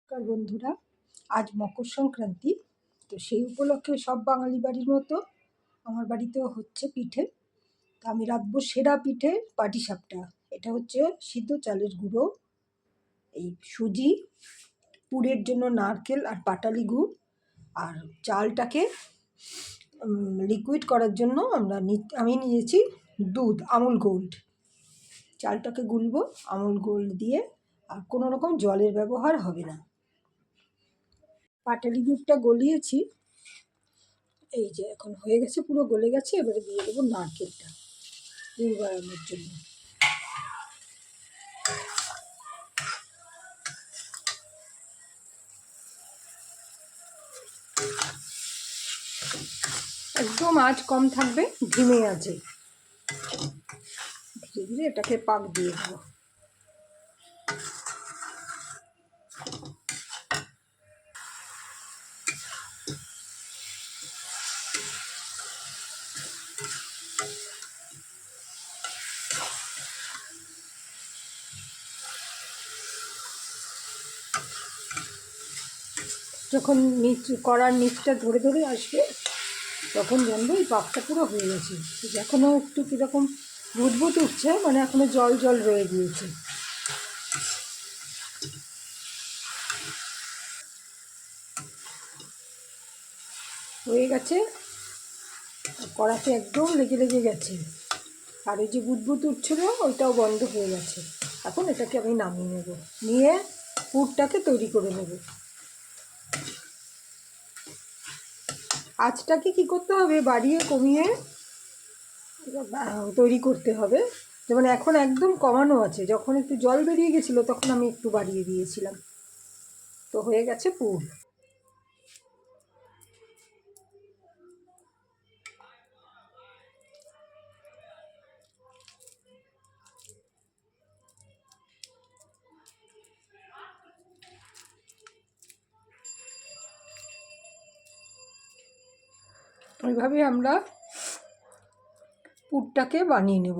নমস্কার বন্ধুরা, আজ মকর সংক্রান্তি। তো সেই উপলক্ষে সব বাঙালি বাড়ির মতো আমার বাড়িতেও হচ্ছে পিঠে। তো আমি রাঁধবো সেরা পিঠে পাটিসাপটা। এটা হচ্ছে সিদ্ধ চালের গুঁড়ো, এই সুজি, পুরের জন্য নারকেল আর পাটালি গুড়, আর চালটাকে লিকুইড করার জন্য আমি নিয়েছি দুধ, আমুল গোল্ড। চালটাকে গুলবো আমুল গোল্ড দিয়ে, আর কোনো রকম জলের ব্যবহার হবে না। পাটালি গুড়টা গলিয়েছি, এই যে এখন হয়ে গেছে, পুরো গলে গেছে। এবারে দিয়ে দেবো নারকেলটা গুড় বানানোর জন্য। একদম আঁচ কম থাকবে, ধিমে আছে। ধীরে ধীরে এটাকে পাক দিয়ে দেবো। যখন কড়ার নিচটা ধরে ধরে আসবে, তখন জানবো এই পাকটা পুরো হয়ে গেছে। এখনও একটু কীরকম বুদবুদ উঠছে, মানে এখনও জল জল রয়ে গিয়েছে। হয়ে গেছে, কড়াতে একদম লেগে লেগে গেছে, আর ওই যে বুদবুদ উঠছিল ওইটাও বন্ধ হয়ে গেছে। এখন এটাকে আমি নামিয়ে নেব, নিয়ে পুরটাকে তৈরি করে নেব। আঁচটাকে কী করতে হবে, বাড়িয়ে কমিয়ে তৈরি করতে হবে। যেমন এখন একদম কমানো আছে, যখন একটু জল বেরিয়ে গেছিলো তখন আমি একটু বাড়িয়ে দিয়েছিলাম। তো হয়ে গেছে পুর। ওইভাবে আমরা পুরটাকে বানিয়ে নেব।